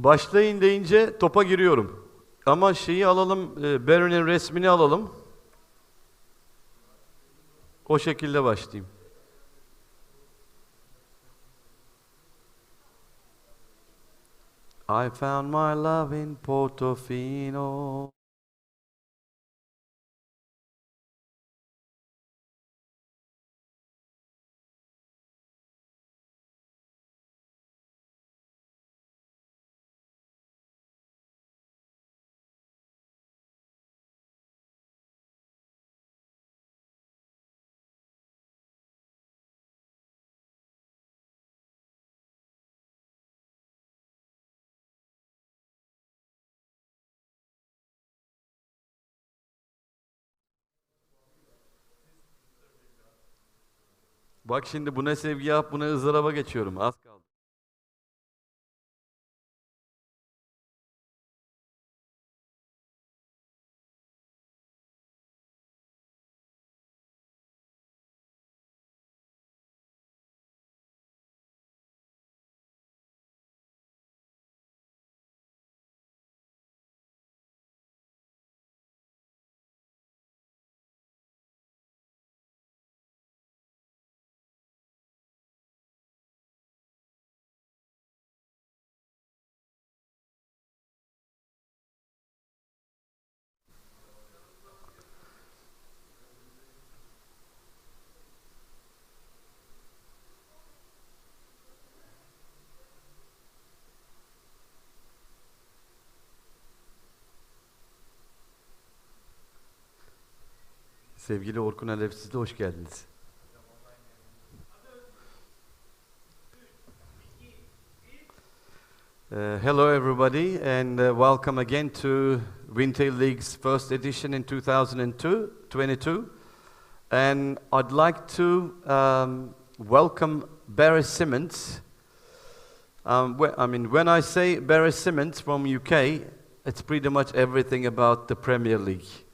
Başlayın deyince topa giriyorum. Ama şeyi alalım, Barry'nin resmini alalım. O şekilde başlayayım. I found my love in Portofino. Bak şimdi buna sevgi yap, buna ızdıraba geçiyorum. Az kaldı. Sevgili Orkun Alev, siz de hoş geldiniz. Hello everybody and welcome again to Wintail League's first edition in 2022. And I'd like to welcome Barry Simmons. When I say Barry Simmons from UK, it's pretty much everything about the Premier League.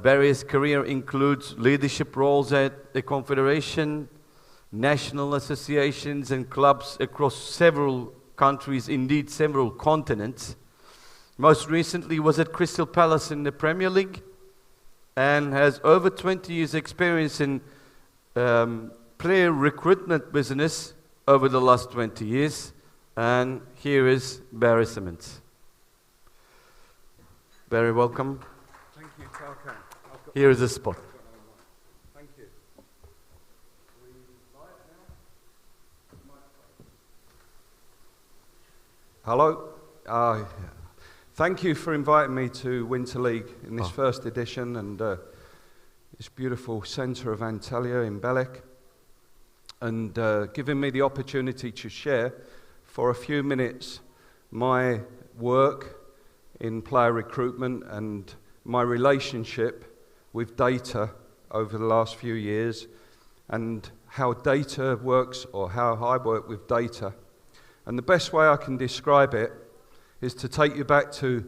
Barry's career includes leadership roles at the Confederation, national associations and clubs across several countries, indeed several continents. Most recently was at Crystal Palace in the Premier League and has over 20 years experience in player recruitment business over the last 20 years. And here is Barry Simmons. Barry, welcome. Thank you, Falcon. Here is the spot. Thank you. Hello. Thank you for inviting me to Winter League in this first edition and this beautiful centre of Antalya in Belek, and giving me the opportunity to share for a few minutes my work in player recruitment and my relationship with data over the last few years and how data works, or how I work with data. And the best way I can describe it is to take you back to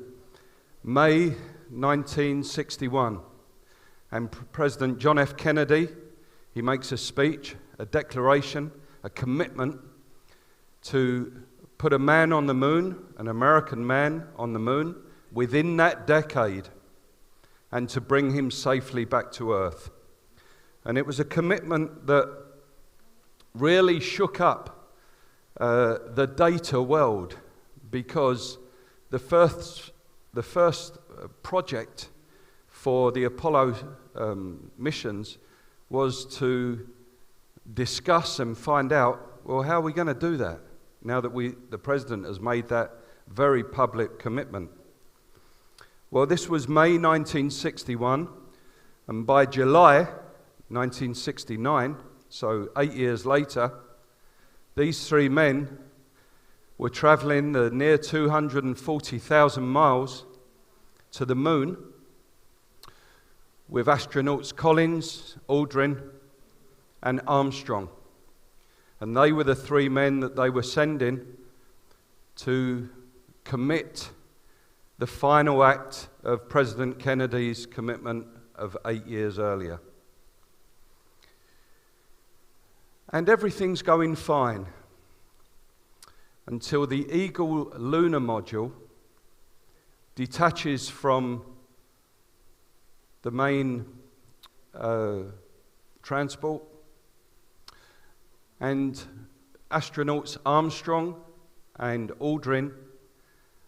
May 1961, and President John F. Kennedy, he makes a speech, a declaration, a commitment to put a man on the moon, an American man on the moon, within that decade, and to bring him safely back to Earth. And it was a commitment that really shook up the data world, because the first project for the Apollo missions was to discuss and find out, well, how are we going to do that now that the President has made that very public commitment? Well, this was May 1961, and by July 1969, so 8 years later, these three men were traveling the near 240,000 miles to the moon with astronauts Collins, Aldrin, and Armstrong. And they were the three men that they were sending to commit the final act of President Kennedy's commitment of 8 years earlier. And everything's going fine. until the Eagle lunar module detaches from the main transport, and astronauts Armstrong and Aldrin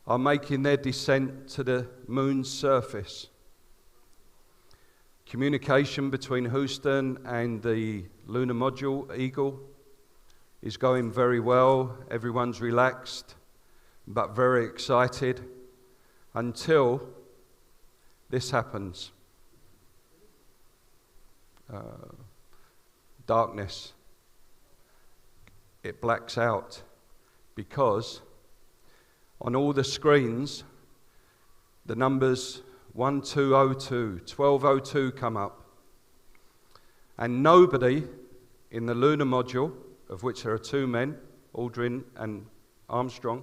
are making their descent to the moon's surface. Communication between Houston and the lunar module, Eagle, is going very well. Everyone's relaxed, but very excited, until this happens. Darkness. It blacks out because on all the screens, the numbers 1202, 1202 come up. And nobody in the lunar module, of which there are two men, Aldrin and Armstrong,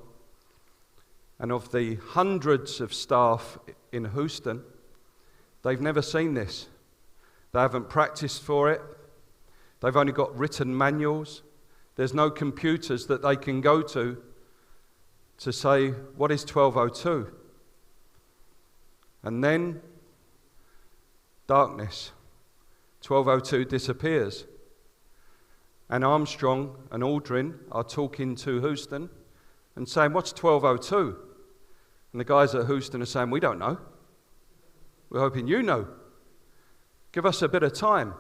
and of the hundreds of staff in Houston, they've never seen this. They haven't practiced for it. They've only got written manuals. There's no computers that they can go to say, what is 1202? And then, darkness. 1202 disappears. And Armstrong and Aldrin are talking to Houston and saying, what's 1202? And the guys at Houston are saying, we don't know. We're hoping you know. Give us a bit of time.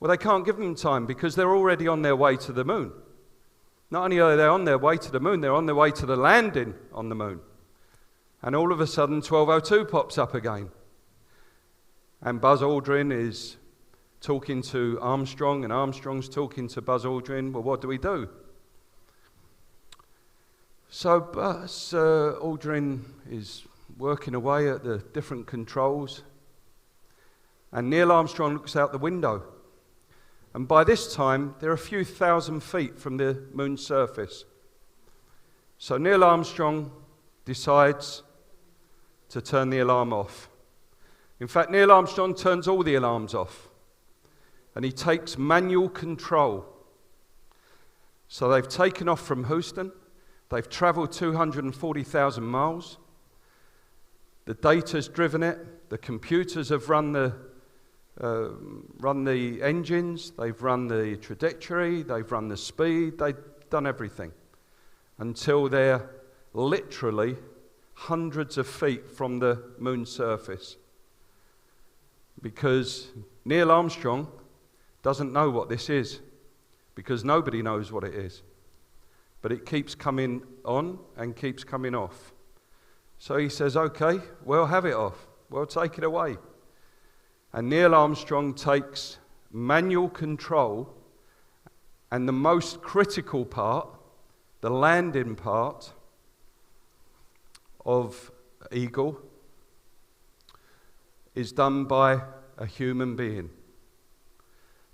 Well, they can't give them time because they're already on their way to the moon. Not only are they on their way to the moon, they're on their way to the landing on the moon. And all of a sudden, 1202 pops up again. And Buzz Aldrin is talking to Armstrong, and Armstrong's talking to Buzz Aldrin. Well, what do we do? So Buzz Aldrin is working away at the different controls, and Neil Armstrong looks out the window. And by this time, they're a few thousand feet from the moon's surface. So Neil Armstrong decides to turn the alarm off. In fact, Neil Armstrong turns all the alarms off, and he takes manual control. So they've taken off from Houston. They've traveled 240,000 miles. The data's driven it. The computers have run the engines. They've run the trajectory. They've run the speed. They've done everything until they're literally hundreds of feet from the moon's surface. Because Neil Armstrong doesn't know what this is, because nobody knows what it is. But it keeps coming on and keeps coming off. So he says, okay, we'll have it off. We'll take it away. And Neil Armstrong takes manual control, and the most critical part, the landing part of Eagle, is done by a human being.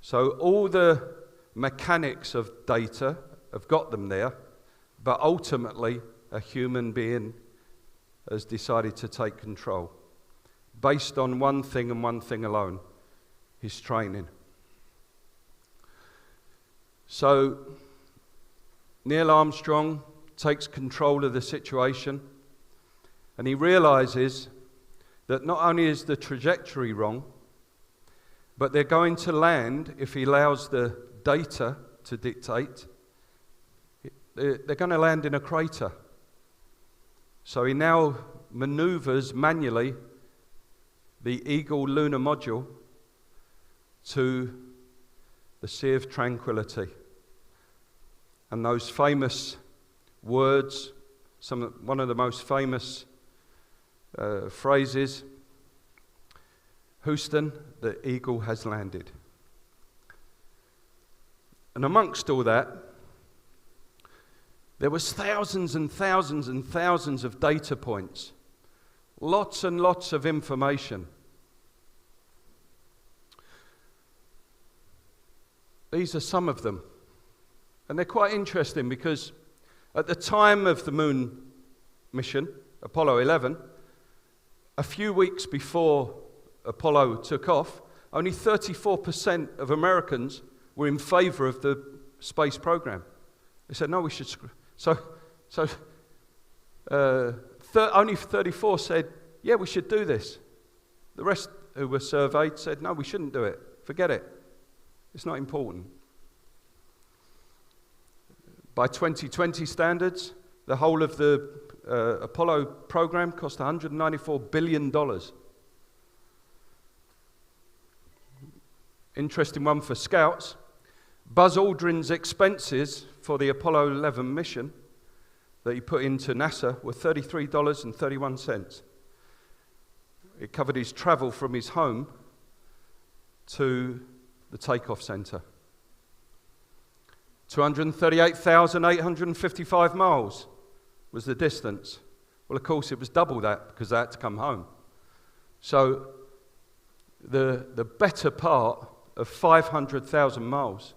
So all the mechanics of data have got them there, but ultimately a human being has decided to take control based on one thing and one thing alone, his training. So Neil Armstrong takes control of the situation, and he realizes that not only is the trajectory wrong, but they're going to land, if he allows the data to dictate, they're going to land in a crater. So he now maneuvers manually the Eagle lunar module to the Sea of Tranquility. And those famous words, one of the most famous phrases, Houston, the Eagle has landed. And amongst all that, there was thousands and thousands and thousands of data points, lots and lots of information. These are some of them. And they're quite interesting because at the time of the moon mission, Apollo 11, a few weeks before Apollo took off, only 34% of Americans were in favor of the space program. They said, no, we should. So So only 34 said, yeah, we should do this. The rest who were surveyed said, no, we shouldn't do it. Forget it. It's not important. By 2020 standards, the whole of the Apollo program cost $194 billion. Interesting one for scouts. Buzz Aldrin's expenses for the Apollo 11 mission that he put into NASA were $33.31. It covered his travel from his home to the takeoff center. 238,855 miles was the distance. Well, of course, it was double that because they had to come home. So the better part of 500,000 miles.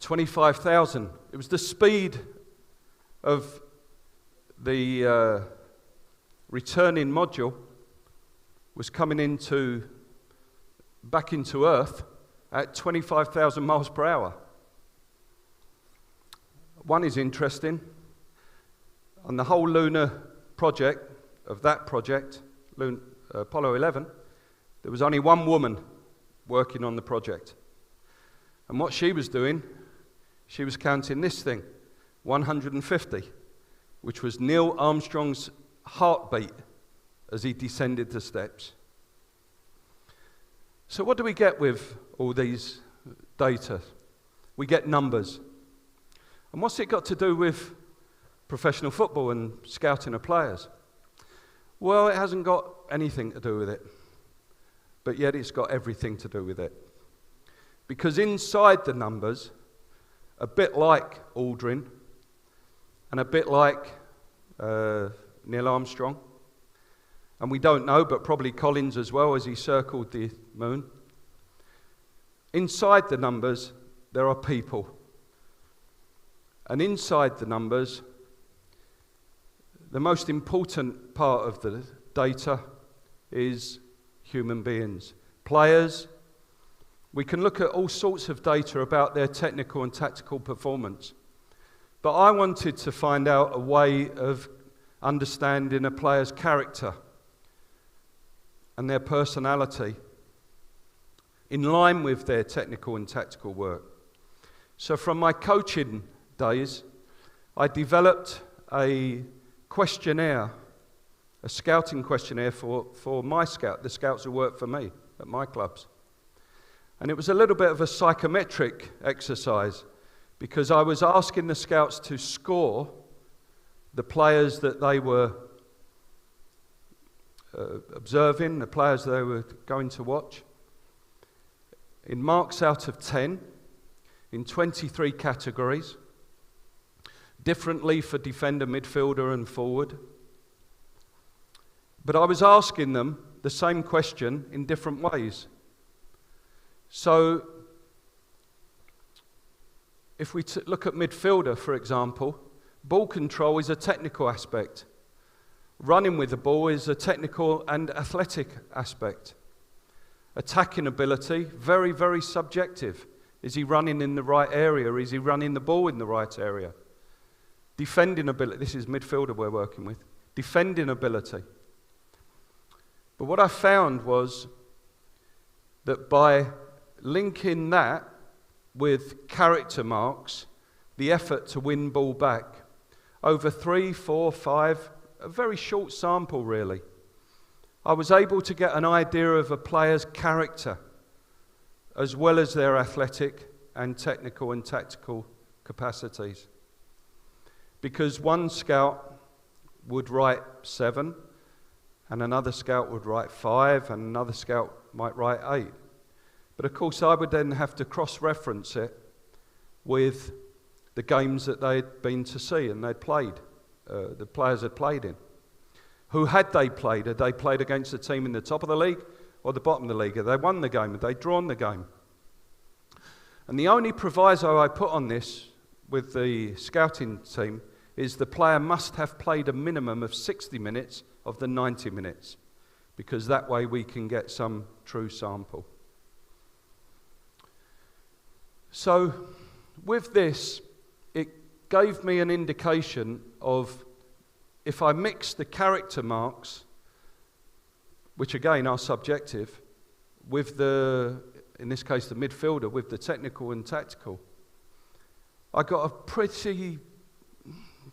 25,000. It was the speed of the returning module was coming back into Earth at 25,000 miles per hour. One is interesting. On the whole lunar project, Apollo 11, there was only one woman working on the project. And what she was doing, she was counting this thing, 150, which was Neil Armstrong's heartbeat as he descended the steps. So what do we get with all these data? We get numbers. And what's it got to do with professional football and scouting of players? Well, it hasn't got anything to do with it. But yet it's got everything to do with it. Because inside the numbers, a bit like Aldrin, and a bit like Neil Armstrong, and we don't know, but probably Collins as well as he circled the moon. Inside the numbers, there are people. And inside the numbers, the most important part of the data is human beings. Players, we can look at all sorts of data about their technical and tactical performance. But I wanted to find out a way of understanding a player's character and their personality in line with their technical and tactical work. So from my coaching days, I developed a questionnaire, a scouting questionnaire for my the scouts who work for me at my clubs. And it was a little bit of a psychometric exercise because I was asking the scouts to score the players that they were observing, the players they were going to watch, in marks out of 10, in 23 categories, differently for defender, midfielder and forward. But I was asking them the same question in different ways. So, if we look at midfielder, for example, ball control is a technical aspect. Running with the ball is a technical and athletic aspect. Attacking ability, very, very subjective. Is he running in the right area? Is he running the ball in the right area? Defending ability, this is midfielder we're working with. Defending ability. But what I found was that by linking that with character marks, the effort to win ball back, over 3, 4, 5, a very short sample really, I was able to get an idea of a player's character as well as their athletic and technical and tactical capacities. Because one scout would write 7, and another scout would write 5, and another scout might write 8. But of course I would then have to cross-reference it with the games that they'd been to see and they'd played, the players had played in. Who had they played? Had they played against a team in the top of the league or the bottom of the league? Had they won the game? Had they drawn the game? And the only proviso I put on this with the scouting team is the player must have played a minimum of 60 minutes of the 90 minutes, because that way we can get some true sample. So with this, it gave me an indication of, if I mix the character marks, which again are subjective, with in this case the midfielder, with the technical and tactical, I got a pretty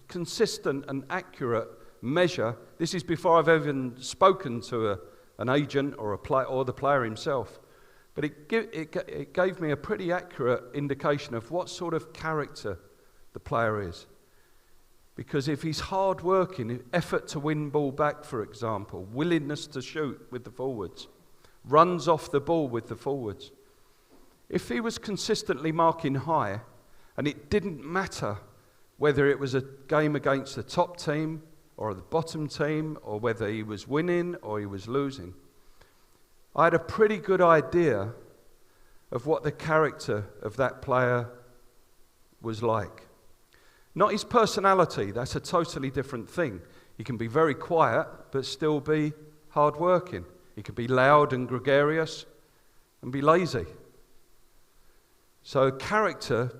consistent and accurate measure. This is before I've even spoken to an agent or the player himself. But it gave me a pretty accurate indication of what sort of character the player is. Because if he's hard-working, effort to win ball back, for example, willingness to shoot with the forwards, runs off the ball with the forwards, if he was consistently marking high, and it didn't matter whether it was a game against the top team or the bottom team, or whether he was winning or he was losing, I had a pretty good idea of what the character of that player was like. Not his personality, that's a totally different thing. He can be very quiet, but still be hard-working. He can be loud and gregarious and be lazy. So character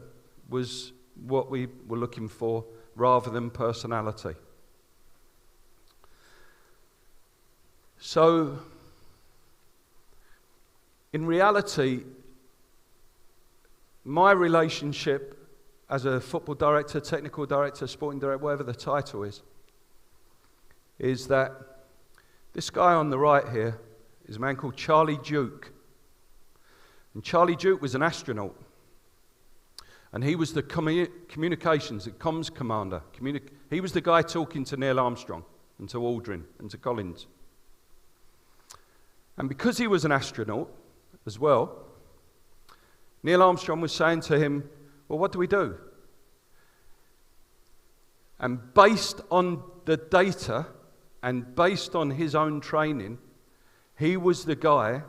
was what we were looking for rather than personality. So, in reality, my relationship as a football director, technical director, sporting director, whatever the title is that this guy on the right here is a man called Charlie Duke. And Charlie Duke was an astronaut. And he was the communications, the comms commander. He was the guy talking to Neil Armstrong and to Aldrin and to Collins. And because he was an astronaut as well, Neil Armstrong was saying to him, well, what do we do? And based on the data and based on his own training, he was the guy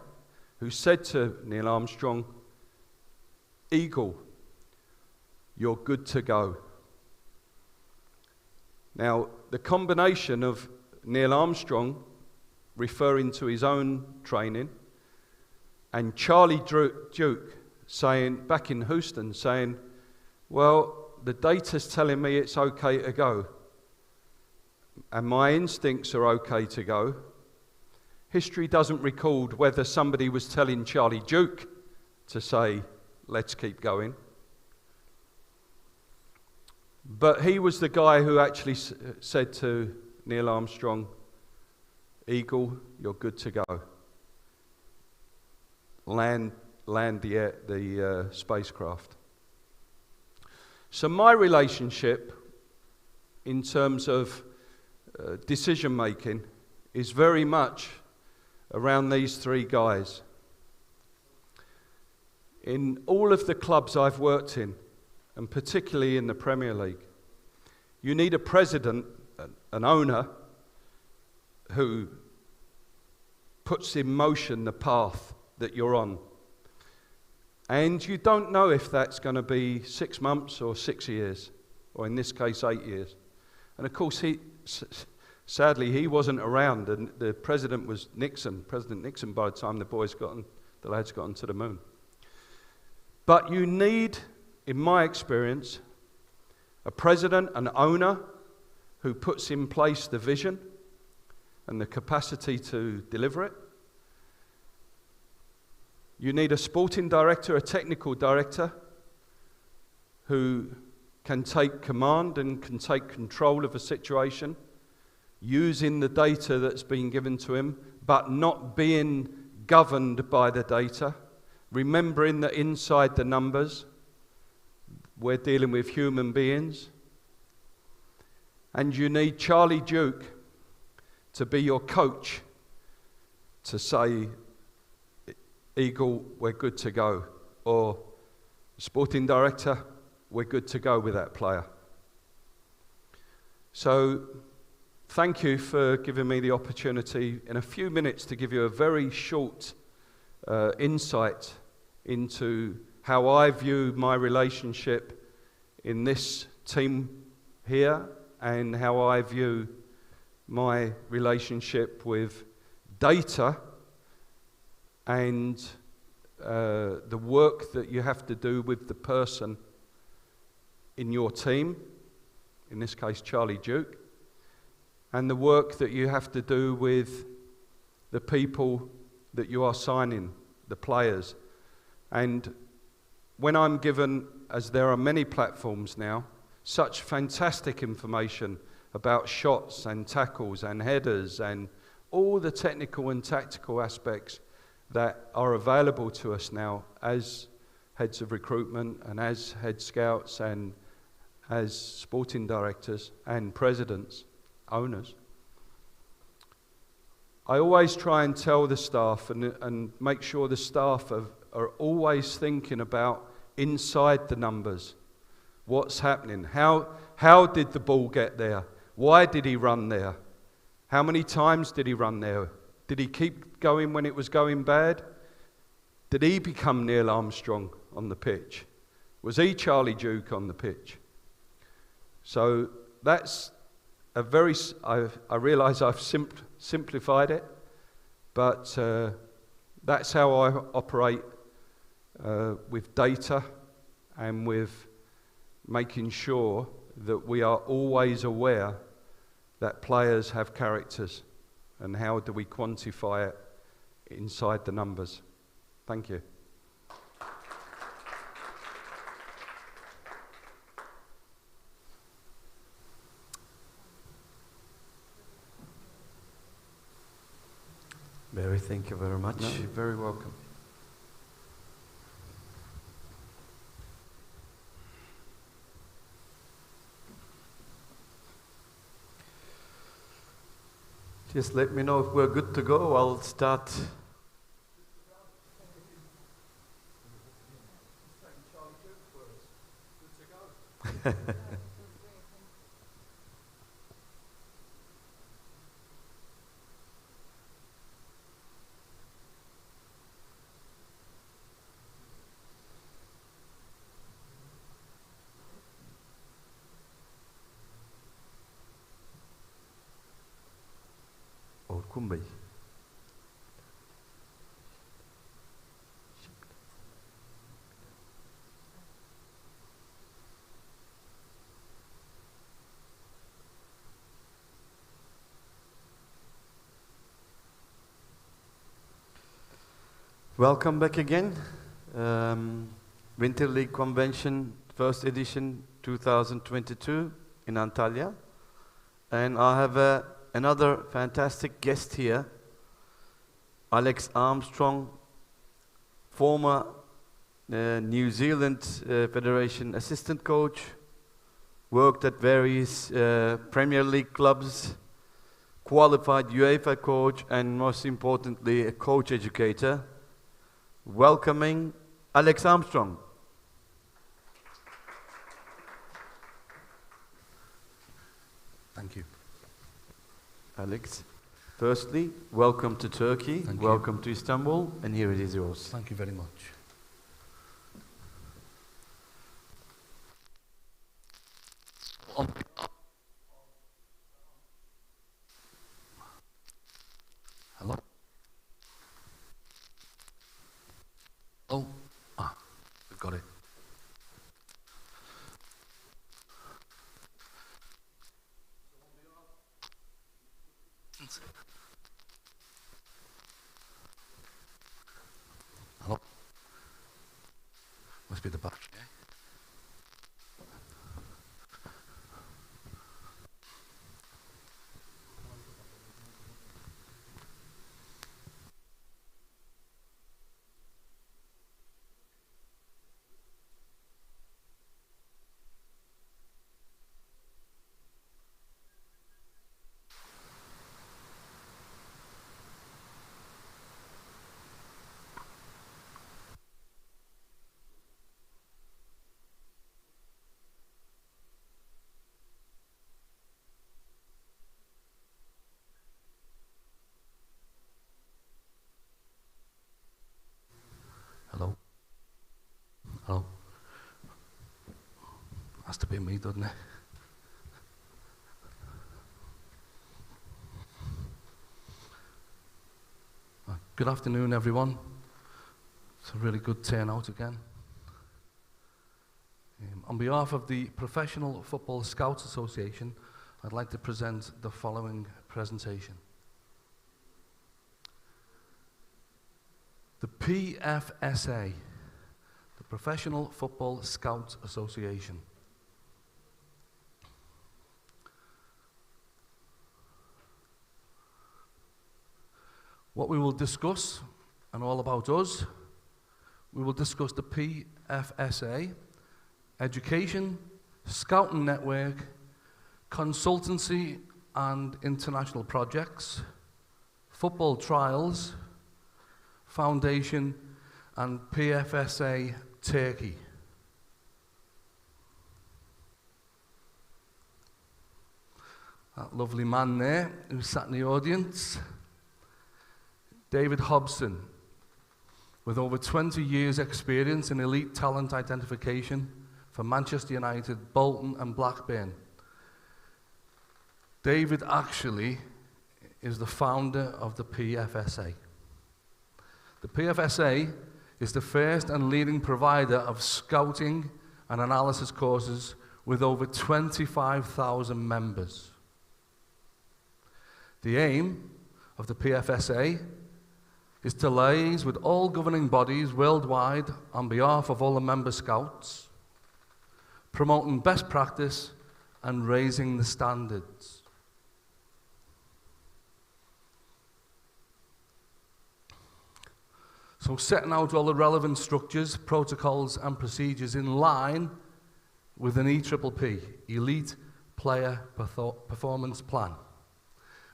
who said to Neil Armstrong, Eagle, you're good to go. Now, the combination of Neil Armstrong referring to his own training and Charlie Duke saying, back in Houston, saying, well, the data's telling me it's okay to go, and my instincts are okay to go. History doesn't record whether somebody was telling Charlie Duke to say, let's keep going. But he was the guy who actually said to Neil Armstrong, Eagle, you're good to go. Land the spacecraft. So my relationship in terms of decision making is very much around these three guys. In all of the clubs I've worked in, and particularly in the Premier League, you need a president, an owner, who puts in motion the path that you're on. And you don't know if that's going to be 6 months or 6 years, or in this case 8 years. And of course, sadly, he wasn't around, and the president was President Nixon, by the time the lads got onto the moon. But you need, in my experience, a president, an owner, who puts in place the vision and the capacity to deliver it. You need a sporting director, a technical director, who can take command and can take control of a situation, using the data that's been given to him, but not being governed by the data, remembering that inside the numbers, we're dealing with human beings. And you need Charlie Duke to be your coach, to say, Eagle, we're good to go. Or, sporting director, we're good to go with that player. So, thank you for giving me the opportunity in a few minutes to give you a very short insight into how I view my relationship in this team here and how I view my relationship with data and the work that you have to do with the person in your team in this case Charlie Duke, and the work that you have to do with the people that you are signing, the players. And when I'm given, as there are many platforms now, such fantastic information about shots and tackles and headers and all the technical and tactical aspects that are available to us now as heads of recruitment and as head scouts and as sporting directors and presidents, owners, I always try and tell the staff and make sure the staff are always thinking about inside the numbers. What's happening? How did the ball get there? Why did he run there? How many times did he run there? Did he keep going when it was going bad? Did he become Neil Armstrong on the pitch? Was he Charlie Duke on the pitch? So that's a very, I realise I've simplified it, but that's how I operate with data and with making sure that we are always aware that players have characters, and how do we quantify it inside the numbers. Thank you. Barry, thank you very much. No, you're very welcome. Just let me know if we're good to go. I'll start. Kumbai. Welcome back again. Winter League Convention, first edition 2022 in Antalya. And I have another fantastic guest here, Alex Armstrong, former New Zealand Federation assistant coach, worked at various Premier League clubs, qualified UEFA coach, and most importantly, a coach educator. Welcoming Alex Armstrong. Thank you. Alex, firstly, welcome to Turkey, welcome to Istanbul, and here it is yours. Thank you very much. Hello? Oh, we've got it. Hello? Must be the battery, eh? Hello? Hello? Has to be me, doesn't it? Good afternoon, everyone. It's a really good turnout again. On behalf of the Professional Football Scouts Association, I'd like to present the following presentation. The PFSA, the Professional Football Scouts Association. What we will discuss, and all about us, we will discuss the PFSA, education, scouting network, consultancy and international projects, football trials, foundation, and PFSA Turkey. That lovely man there who sat in the audience, David Hobson, with over 20 years experience in elite talent identification for Manchester United, Bolton and Blackburn. David actually is the founder of the PFSA. The PFSA is the first and leading provider of scouting and analysis courses with over 25,000 members. The aim of the PFSA is to liaise with all governing bodies worldwide on behalf of all the member scouts, promoting best practice and raising the standards. So setting out all the relevant structures, protocols and procedures in line with an EPPP, Elite Player Performance Plan,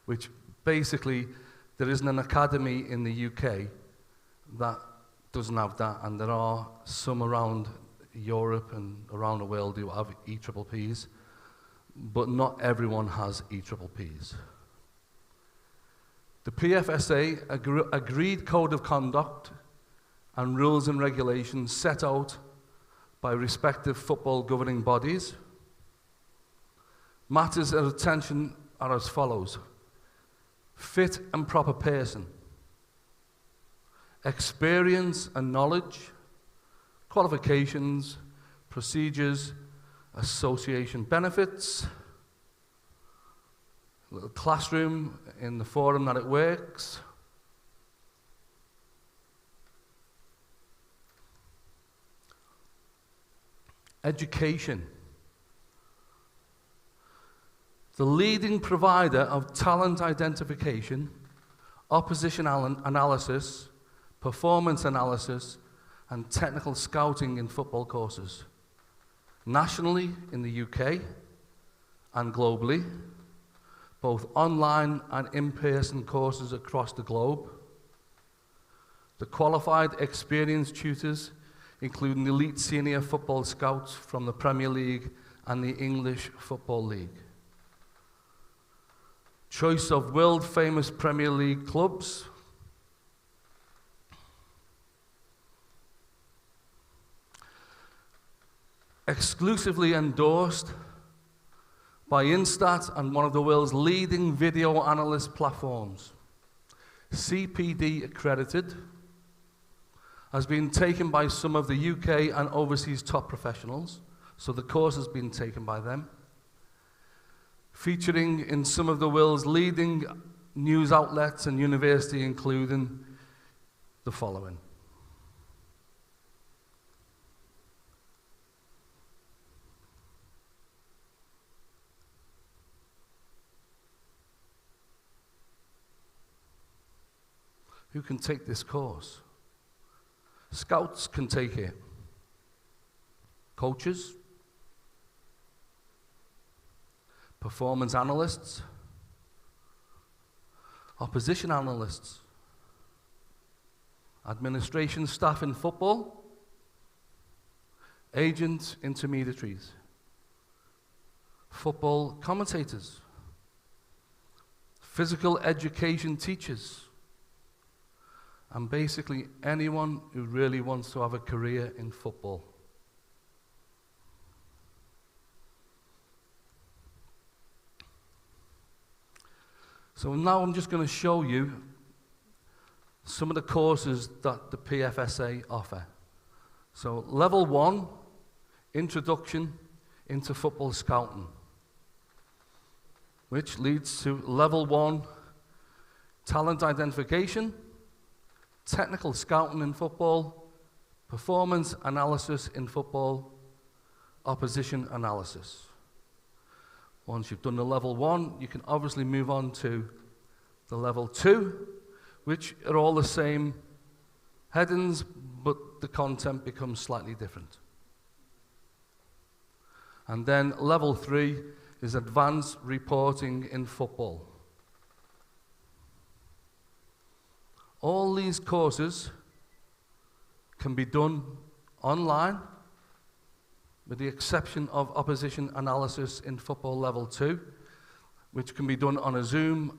which basically there isn't an academy in the UK that doesn't have that, and there are some around Europe and around the world who have EPPPs, but not everyone has EPPPs. The PFSA agreed code of conduct and rules and regulations set out by respective football governing bodies. Matters of attention are as follows: fit and proper person, experience and knowledge, qualifications, procedures, association benefits, a little classroom in the forum that it works, education. The leading provider of talent identification, opposition analysis, performance analysis, and technical scouting in football courses, nationally in the UK and globally, both online and in-person courses across the globe. The qualified experienced tutors, including the elite senior football scouts from the Premier League and the English Football League. Choice of world-famous Premier League clubs. Exclusively endorsed by Instat and one of the world's leading video analyst platforms. CPD accredited, has been taken by some of the UK and overseas top professionals, so the course has been taken by them. Featuring in some of the world's leading news outlets and university, including the following. Who can take this course? Scouts can take it. Coaches, performance analysts, opposition analysts, administration staff in football, agents, intermediaries, football commentators, physical education teachers, and basically anyone who really wants to have a career in football. So now I'm just going to show you some of the courses that the PFSA offer. So level 1 introduction into football scouting, which leads to level 1, talent identification, technical scouting in football, performance analysis in football, opposition analysis. Once you've done the level 1, you can obviously move on to the level 2, which are all the same headings, but the content becomes slightly different. And then level 3 is advanced reporting in football. All these courses can be done online, with the exception of opposition analysis in football level 2, which can be done on a Zoom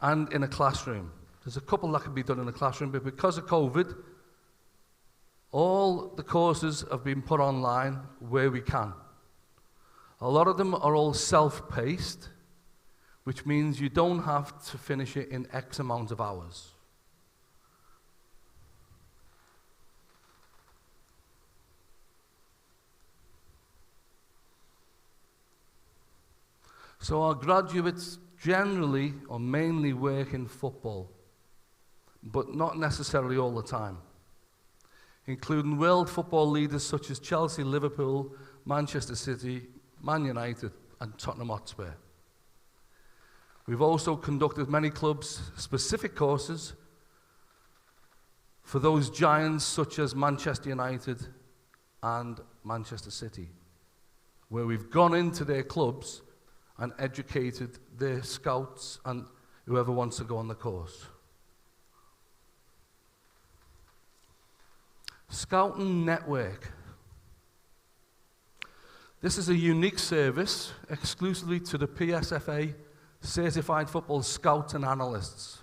and in a classroom. There's a couple that can be done in a classroom, but because of COVID, all the courses have been put online where we can. A lot of them are all self-paced, which means you don't have to finish it in X amount of hours. So our graduates generally or mainly work in football, but not necessarily all the time, including world football leaders such as Chelsea, Liverpool, Manchester City, Man United, and Tottenham Hotspur. We've also conducted many clubs-specific courses for those giants such as Manchester United and Manchester City, where we've gone into their clubs and educated their scouts and whoever wants to go on the course. Scouting Network. This is a unique service exclusively to the PSFA certified football scouts and analysts.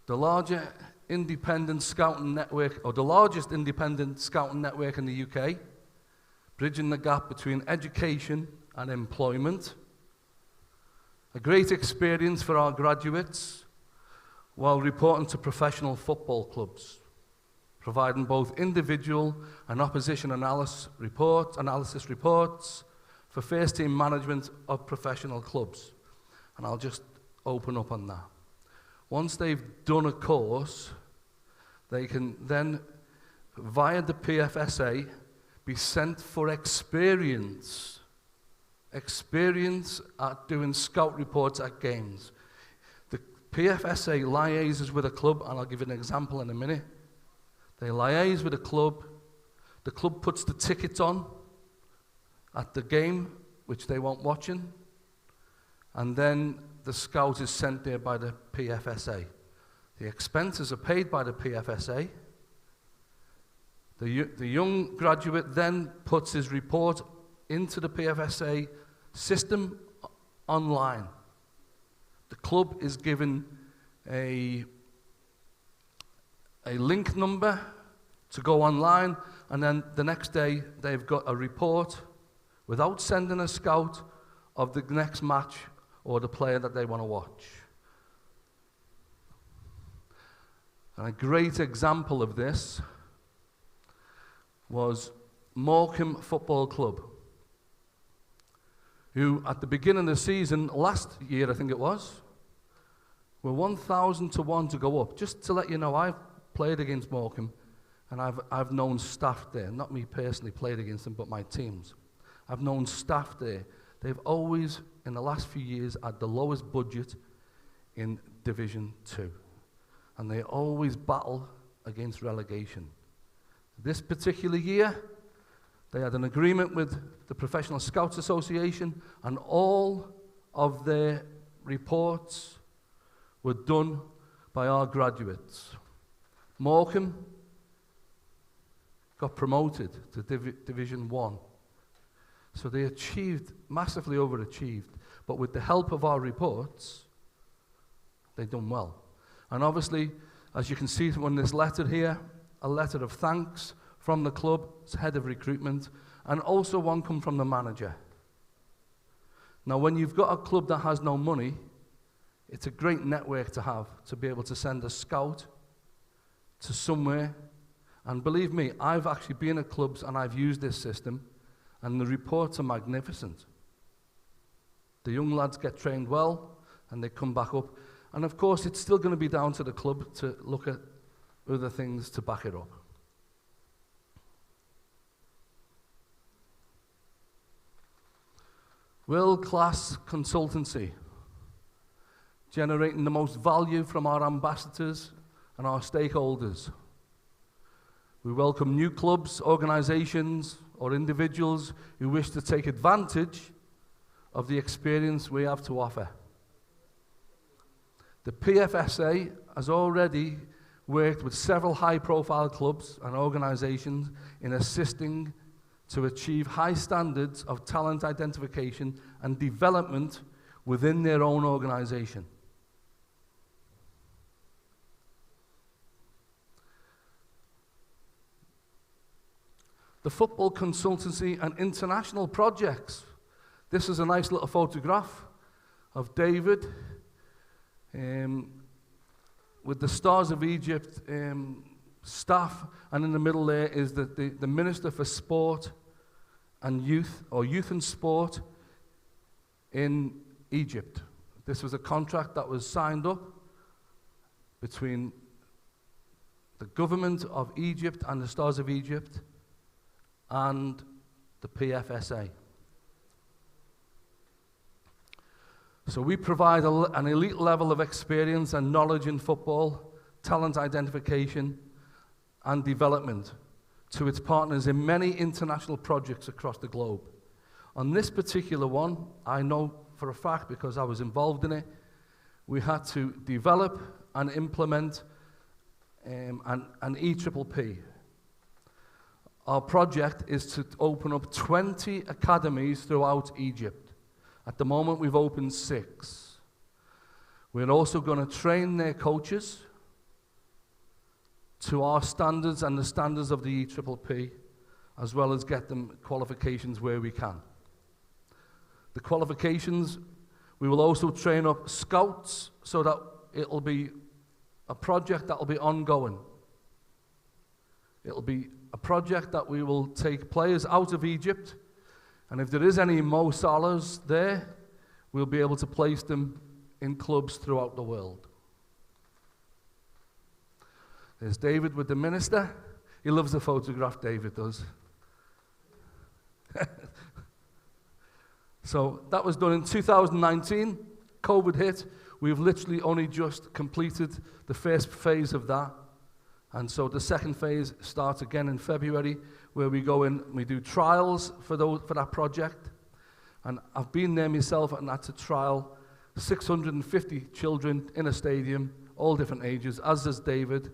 The larger independent scouting network, or the largest independent scouting network in the UK, bridging the gap between education and employment. A great experience for our graduates while reporting to professional football clubs, providing both individual and opposition analysis reports for first team management of professional clubs. And I'll just open up on that. Once they've done a course, they can then, via the PFSA, be sent for experience at doing scout reports at games. The PFSA liaises with a club, and I'll give you an example in a minute. They liaise with a club. The club puts the tickets on at the game, which they want watching, and then the scout is sent there by the PFSA. The expenses are paid by the PFSA. The young graduate then puts his report into the PFSA system online. The club is given a link number to go online, and then the next day they've got a report without sending a scout of the next match or the player that they want to watch. And a great example of this was Morecambe Football Club, who at the beginning of the season, last year I think it was, were 1,000 to 1 to go up. Just to let you know, I've played against Morecambe, and I've known staff there. Not me personally played against them, but my teams. I've known staff there. They've always, in the last few years, had the lowest budget in Division 2. And they always battle against relegation. This particular year, they had an agreement with the Professional Scouts Association, and all of their reports were done by our graduates. Morecambe got promoted to Division 1. So they massively overachieved. But with the help of our reports, they've done well. And obviously, as you can see on this letter here, a letter of thanks from the club's head of recruitment, and also one come from the manager. Now, when you've got a club that has no money, it's a great network to have, to be able to send a scout to somewhere And believe me, I've actually been at clubs and I've used this system, and the reports are magnificent. The young lads get trained well, and they come back up. And of course, it's still going to be down to the club to look at other things to back it up. World-class consultancy, generating the most value from our ambassadors and our stakeholders. We welcome new clubs, organisations, or individuals who wish to take advantage of the experience we have to offer. The Pfsa has already worked with several high-profile clubs and organisations in assisting to achieve high standards of talent identification and development within their own organisation. The football consultancy and international projects. This is a nice little photograph of David with the Stars of Egypt staff, and in the middle there is the Minister for Sport and Youth, or Youth and Sport in Egypt. This was a contract that was signed up between the government of Egypt and the Stars of Egypt and the Pfsa. So we provide an elite level of experience and knowledge in football, talent identification and development to its partners in many international projects across the globe. On this particular one, I know for a fact because I was involved in it, we had to develop and implement an EPPP. Our project is to open up 20 academies throughout Egypt. At the moment, we've opened 6. We're also going to train their coaches to our standards and the standards of the EPPP, as well as get them qualifications where we can. The qualifications, we will also train up scouts so that it'll be a project that will be ongoing. It'll be a project that we will take players out of Egypt, and if there is any Mo Salahs there, we'll be able to place them in clubs throughout the world. There's David with the minister. He loves the photograph, David does. So that was done in 2019. COVID hit. We've literally only just completed the first phase of that. And so the second phase starts again in February, where we go in, we do trials for that project. And I've been there myself, and that's a trial 650 children in a stadium, all different ages, as does David.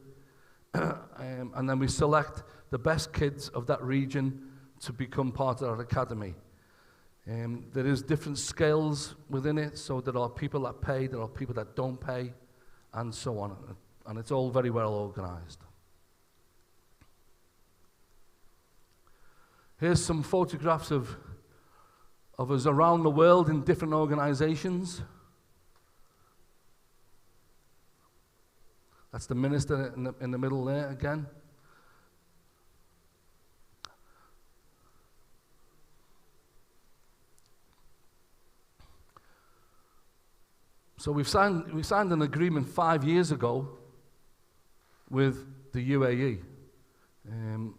And then we select the best kids of that region to become part of our academy. There is different scales within it, so there are people that pay, there are people that don't pay, and so on. And it's all very well organized. Here's some photographs of us around the world in different organizations. That's the minister in the middle there again. So we signed an agreement 5 years ago with the UAE. And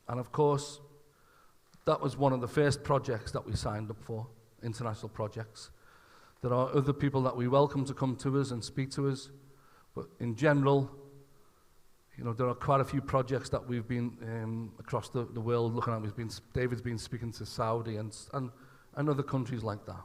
of course, that was one of the first projects that we signed up for, international projects. There are other people that we welcome to come to us and speak to us, but in general, you know, there are quite a few projects that we've been across the world looking at. David's been speaking to Saudi and other countries like that.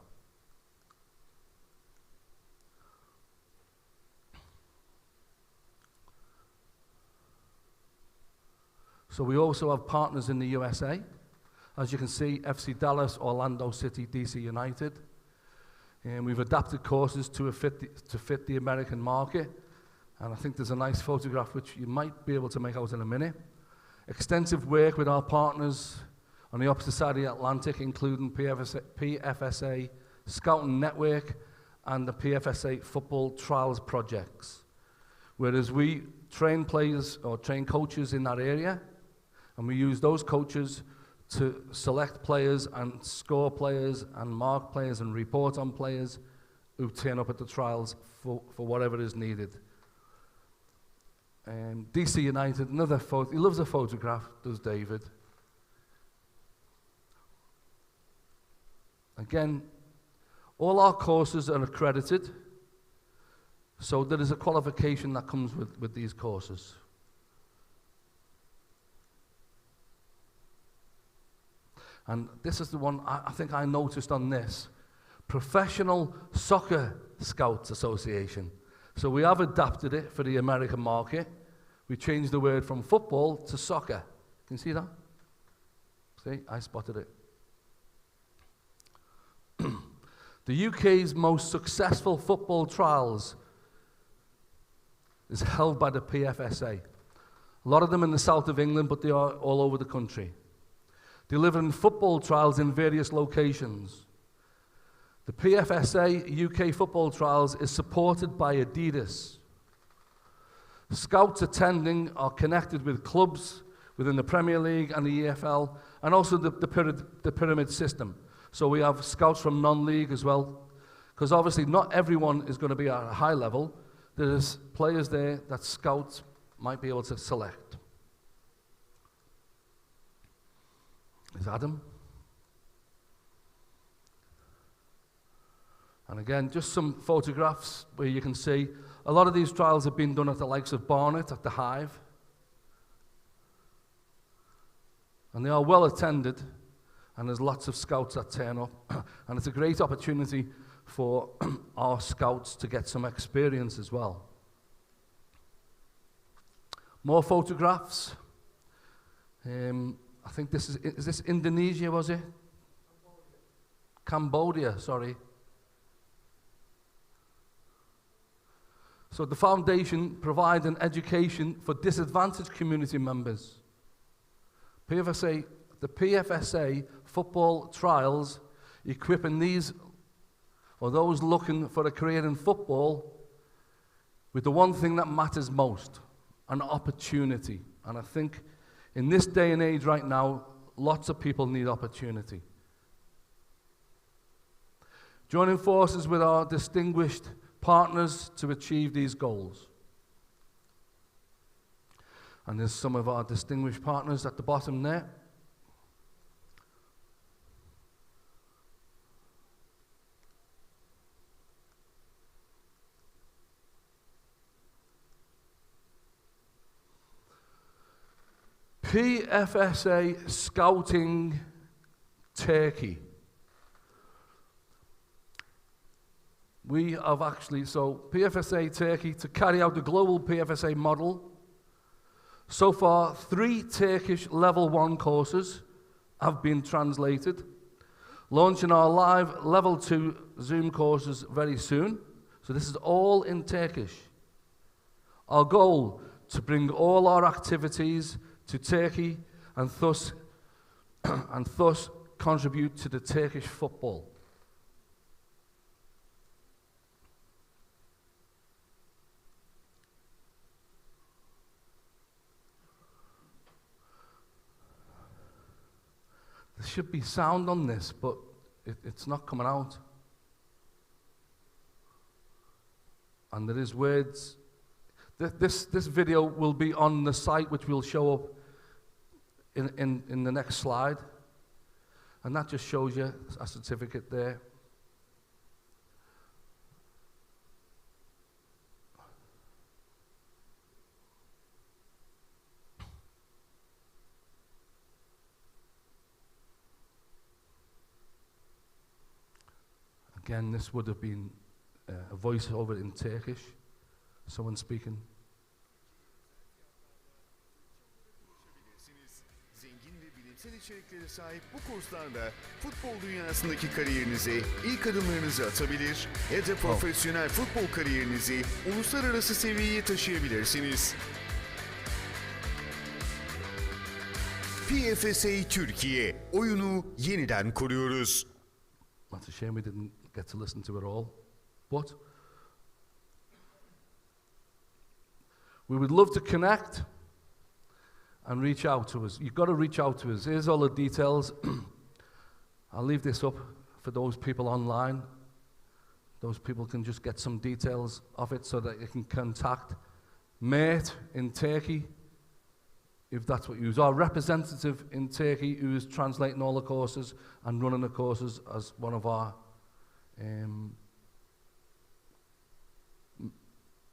So we also have partners in the USA. As you can see, FC Dallas, Orlando City, DC United. And we've adapted courses to fit the American market. And I think there's a nice photograph which you might be able to make out in a minute. Extensive work with our partners on the opposite side of the Atlantic, including Pfsa Scouting Network and the Pfsa Football Trials Projects. Whereas we train players or train coaches in that area, And we use those coaches to select players and score players and mark players and report on players who turn up at the trials for whatever is needed. DC United, another photo. He loves a photograph, does David. Again, all our courses are accredited, so there is a qualification that comes with these courses. And this is the one I think I noticed on this. Professional Soccer Scouts Association. So we have adapted it for the American market. We changed the word from football to soccer. Can you see that? See, I spotted it. The UK's most successful football trials is held by the PFSA. A lot of them in the south of England, but they are all over the country. Delivering football trials in various locations. The PFSA UK football trials is supported by Adidas. Scouts attending are connected with clubs within the Premier League and the EFL, and also the pyramid system. So we have scouts from non-league as well, because obviously not everyone is going to be at a high level. There's players there that scouts might be able to select. Is Adam? And again, just some photographs where you can see a lot of these trials have been done at the likes of Barnet, at the Hive. And they are well attended, and there's lots of scouts that turn up. And it's a great opportunity for our scouts to get some experience as well. More photographs. I think this is this Indonesia, was it? Cambodia, sorry. So the foundation provides an education for disadvantaged community members. The PFSA football trials equipping these, or those looking for a career in football, with the one thing that matters most, an opportunity. And I think in this day and age right now, lots of people need opportunity. Joining forces with our distinguished partners to achieve these goals. And there's some of our distinguished partners at the bottom there. PFSA Scouting Turkey. We have actually, so PFSA Turkey, to carry out the global PFSA model. So far, 3 Turkish level 1 courses have been translated. Launching our live level 2 Zoom courses very soon. So this is all in Turkish. Our goal, to bring all our activities to Turkey and thus contribute to the Turkish football. There should be sound on this, but it's not coming out. And there is words. This video will be on the site, which will show up in the next slide. And that just shows you a certificate there. Again, this would have been a voiceover in Turkish, someone speaking. Zengin ve bilimsel içeriklere sahip bu kurslarda futbol dünyasındaki kariyerinize ilk adımlarınızı atabilir ya da profesyonel futbol kariyerinizi uluslararası seviyeye taşıyabilirsiniz. PFSA Türkiye, oyunu yeniden kuruyoruz. That's a shame we didn't get to listen to it all. But we would love to connect and reach out to us. You've got to reach out to us. Here's all the details. I'll leave this up for those people online. Those people can just get some details of it so that you can contact Mate in Turkey, if that's what you use, our representative in Turkey who is translating all the courses and running the courses as one of our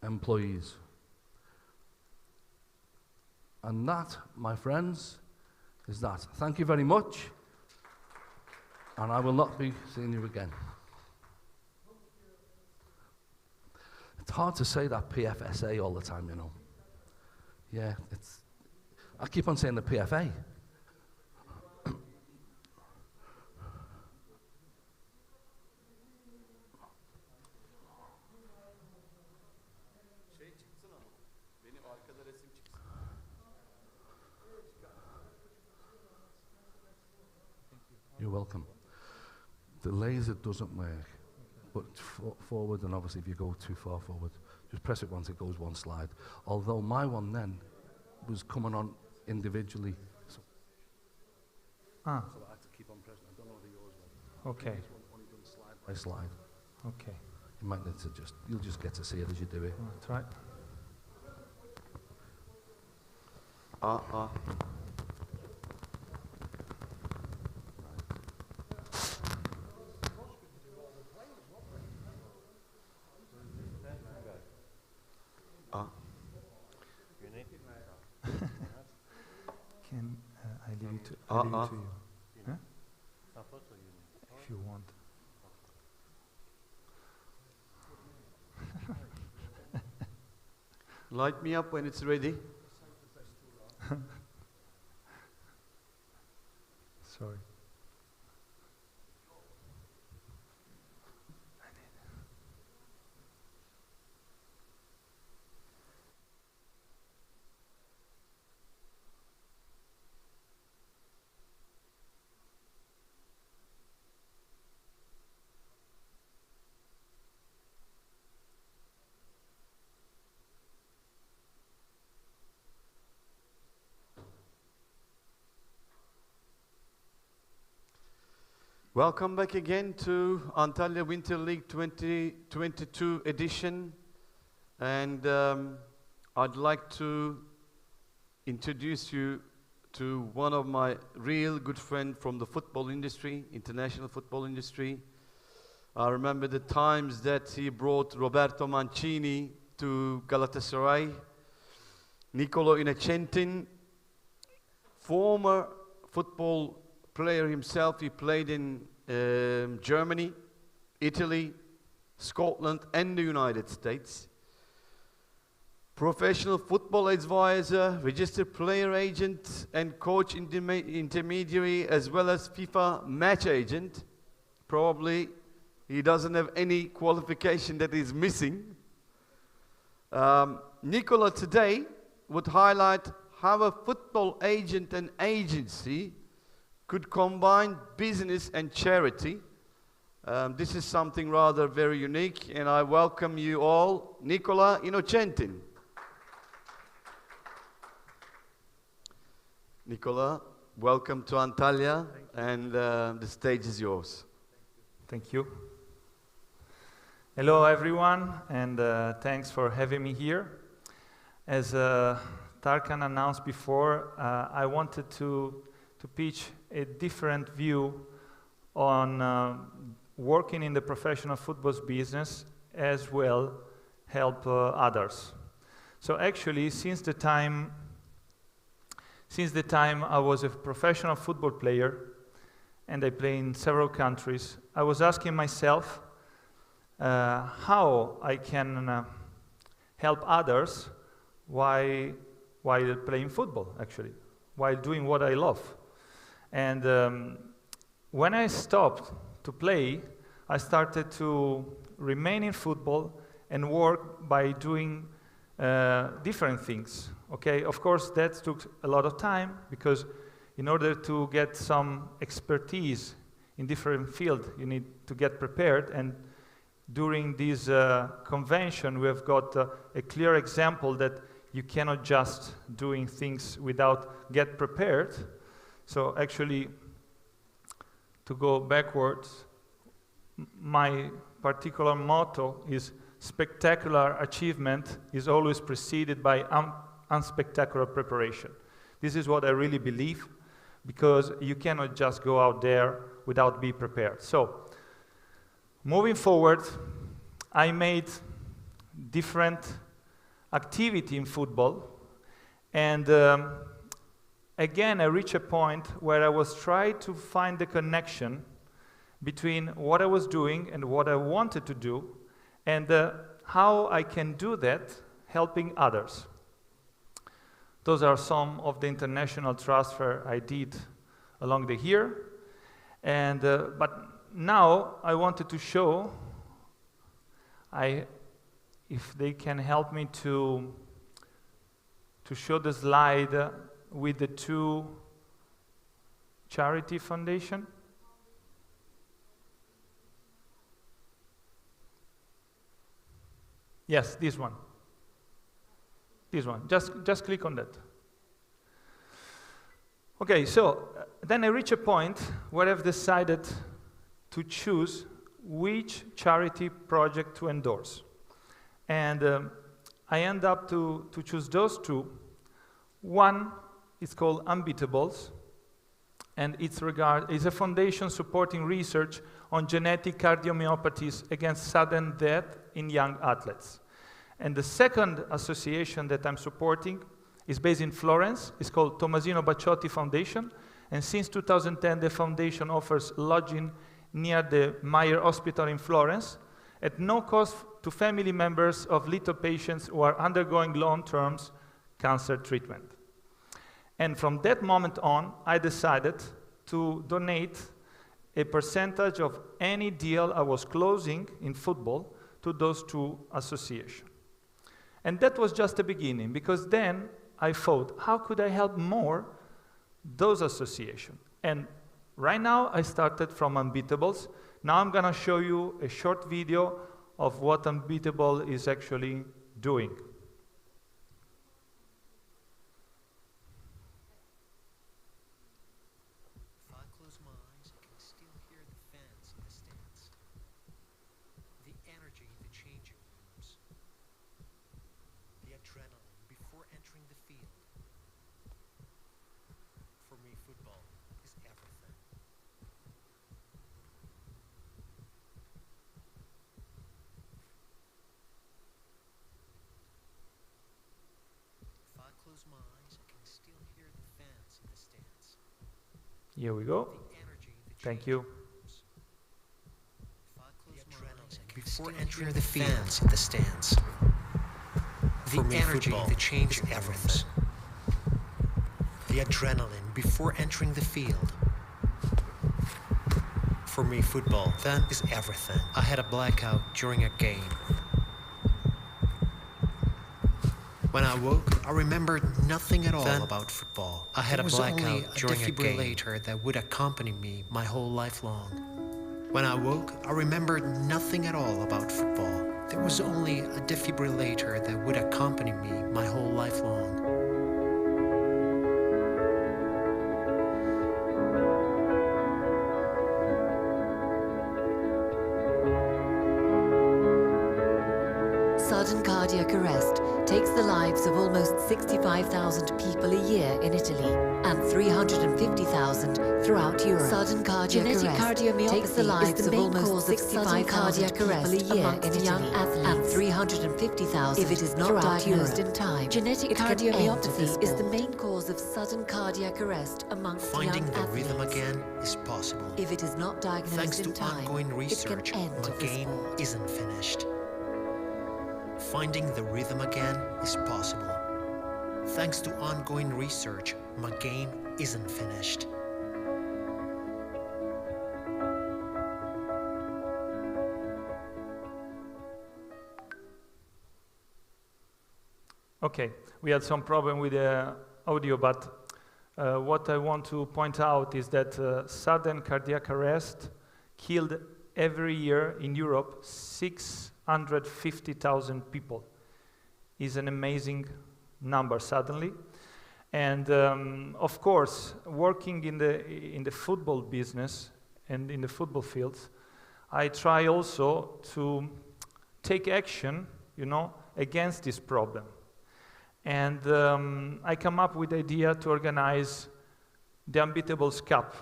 employees. And that, my friends, is that. Thank you very much, and I will not be seeing you again. It's hard to say that Pfsa all the time, you know. Yeah, I keep on saying the PFA. You're welcome. The laser doesn't work, but forward, and obviously if you go too far forward, just press it once, it goes one slide. Although my one then was coming on individually. So I had to keep on pressing. I don't know whether yours will. Okay. Only done slide by slide. Okay. You might need to you'll just get to see it as you do it. That's right. Can I leave it to you? Huh? If you want. Light me up when it's ready. Sorry. Welcome back again to Antalya Winter League 2022 edition, and I'd like to introduce you to one of my real good friends from the football industry, international football industry. I remember the times that he brought Roberto Mancini to Galatasaray, Nicolo Innocentin, former football player himself. He played in Germany, Italy, Scotland, and the United States. Professional football advisor, registered player agent, and coach intermediary, as well as FIFA match agent. Probably he doesn't have any qualification that is missing. Nicola today would highlight how a football agent and agency could combine business and charity. This is something rather very unique, and I welcome you all, Nicola Innocentin. Nicola, welcome to Antalya, and the stage is yours. Thank you. Hello everyone, and thanks for having me here. As Tarkan announced before, I wanted to pitch a different view on working in the professional football business, as well help others. So actually, since the time I was a professional football player, and I play in several countries, I was asking myself how I can help others while playing football, actually, while doing what I love. And when I stopped to play, I started to remain in football and work by doing different things. Okay, of course, that took a lot of time, because in order to get some expertise in different fields, you need to get prepared. And during this convention, we have got a clear example that you cannot just doing things without get prepared. So actually, to go backwards, my particular motto is spectacular achievement is always preceded by unspectacular preparation. This is what I really believe, because you cannot just go out there without being prepared. So, moving forward, I made different activity in football, and again, I reached a point where I was trying to find the connection between what I was doing and what I wanted to do, and how I can do that helping others. Those are some of the international transfer I did along the year, and but now I wanted to show, if they can help me to show the slide with the two charity foundation. Yes, this one. This one. Just click on that. Okay, so then I reach a point where I've decided to choose which charity project to endorse. And I end up to choose those two. One is called Unbeatables, and it's a foundation supporting research on genetic cardiomyopathies against sudden death in young athletes. And the second association that I'm supporting is based in Florence. It's called Tommasino Bacciotti Foundation, and since 2010 the foundation offers lodging near the Meyer Hospital in Florence at no cost to family members of little patients who are undergoing long-term cancer treatment. And from that moment on, I decided to donate a percentage of any deal I was closing in football to those two associations. And that was just the beginning, because then I thought, how could I help more those associations? And right now, I started from Unbeatables. Now I'm gonna show you a short video of what Unbeatable is actually doing. Here we go. Thank you. Before entering the fans in the stands, the energy that changes everything. The adrenaline before entering the field. For me, football, that is everything. I had a blackout during a game. When I woke, I remembered nothing at all about football. I had a blackout during a defibrillator that would accompany me my whole life long. When I woke, I remembered nothing at all about football. There was only a defibrillator that would accompany me my whole life long. Sudden cardiac arrest takes the lives of almost 65,000 people a year in Italy and 350,000 throughout Europe. Sudden cardiac arrest takes the lives of almost 65,000 people a year in Italy and 350,000 if it is not diagnosed in time. Genetic cardiomyopathy is the main cause of sudden cardiac arrest amongst young athletes. Finding the rhythm again is possible. If it is not diagnosed in time, ongoing research, it can end my game isn't finished. Finding the rhythm again is possible. Thanks to ongoing research, my game isn't finished. Okay, we had some problem with the audio, but what I want to point out is that sudden cardiac arrest killed every year in Europe 650,000 people. Is an amazing number suddenly. And of course, working in the football business and in the football fields, I try also to take action, against this problem. And I come up with the idea to organize the Unbeatables Cup.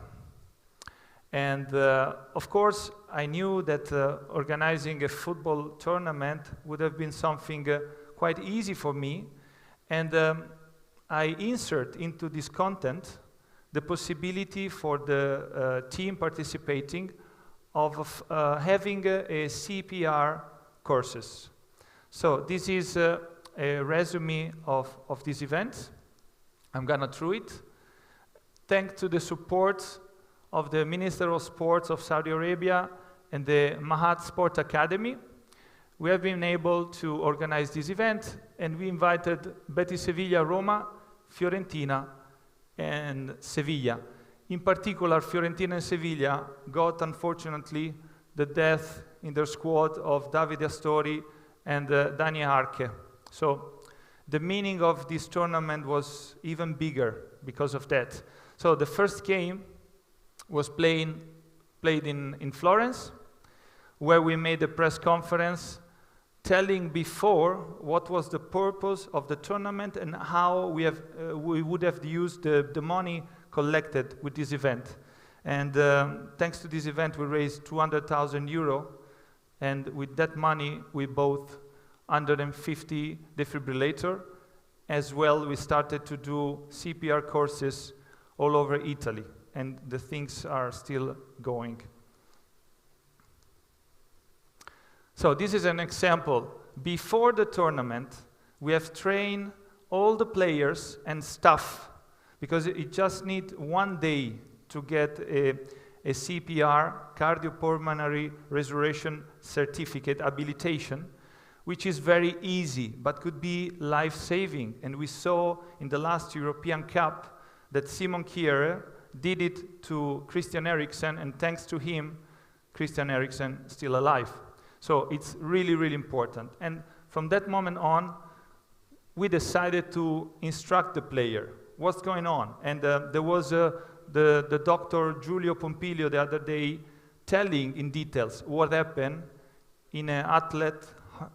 And of course, I knew that organizing a football tournament would have been something quite easy for me. And I insert into this content the possibility for the team participating of having a CPR courses. So this is a resume of this event. I'm gonna through it. Thanks to the support of the Minister of Sports of Saudi Arabia and the Mahat Sport Academy, we have been able to organize this event, and we invited Betis Sevilla, Roma, Fiorentina, and Sevilla. In particular, Fiorentina and Sevilla got, unfortunately, the death in their squad of Davide Astori and Dani Arche. So the meaning of this tournament was even bigger because of that. So the first game was played in Florence, where we made a press conference telling before what was the purpose of the tournament and how we would have used the money collected with this event. And thanks to this event, we raised 200,000 euro, and with that money, we bought 150 defibrillator. As well, we started to do CPR courses all over Italy, and the things are still going. So this is an example. Before the tournament, we have trained all the players and staff, because it just needs 1 day to get a CPR, cardiopulmonary resuscitation certificate habilitation, which is very easy, but could be life-saving. And we saw in the last European Cup that Simon Kjær did it to Christian Eriksen, and thanks to him, Christian Eriksen is still alive. So it's really, really important. And from that moment on, we decided to instruct the player. What's going on? And there was the doctor Giulio Pompilio the other day telling in details what happened in an athlete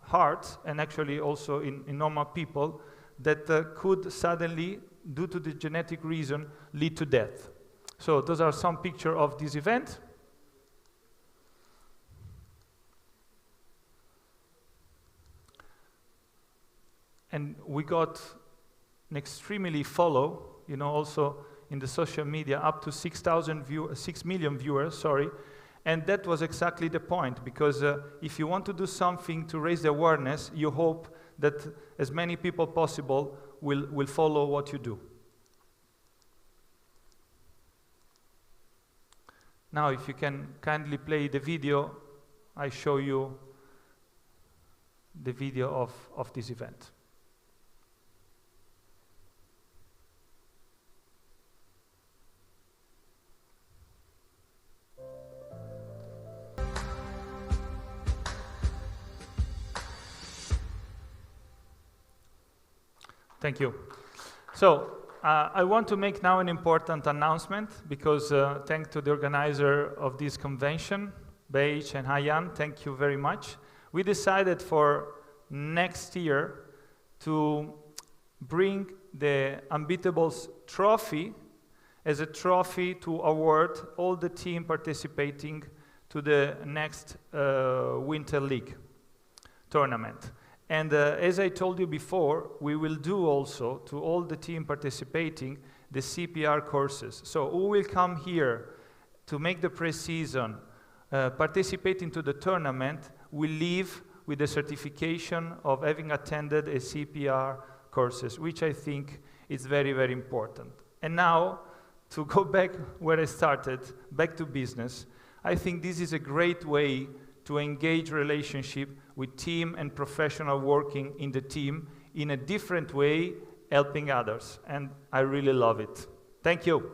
heart, and actually also in normal people, that could suddenly, due to the genetic reason, lead to death. So those are some pictures of this event. And we got an extremely follow, also in the social media, up to 6 million viewers, sorry. And that was exactly the point, because if you want to do something to raise the awareness, you hope that as many people possible will follow what you do. Now, if you can kindly play the video, I show you the video of this event. Thank you. So I want to make now an important announcement, because thanks to the organizer of this convention, Beich and Hayan, thank you very much. We decided for next year to bring the Unbeatables trophy as a trophy to award all the team participating to the next Winter League tournament. And as I told you before, we will do also to all the team participating the CPR courses. So who will come here to make the pre-season, participate into the tournament, will leave with a certification of having attended a CPR courses, which I think is very, very important. And now, to go back where I started, back to business, I think this is a great way to engage relationship with team and professional working in the team in a different way, helping others. And I really love it. Thank you.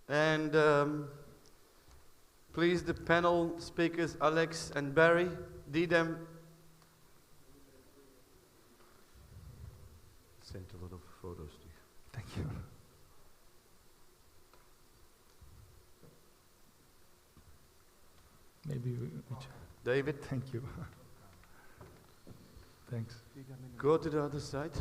And Please, the panel speakers, Alex and Barry, Didem. Sent a lot of photos to you. Thank you. Maybe David, thank you. Thanks. go to the other side.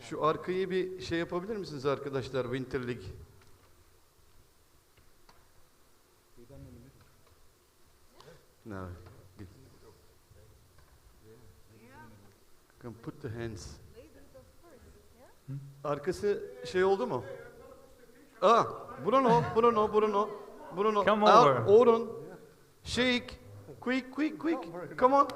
Şu arkayı bir şey yapabilir misiniz arkadaşlar? Winter League. No. Come put the hands. Arkası şey oldu mu? Bruno. Come over. Orun. Sheik. Quick. Come on.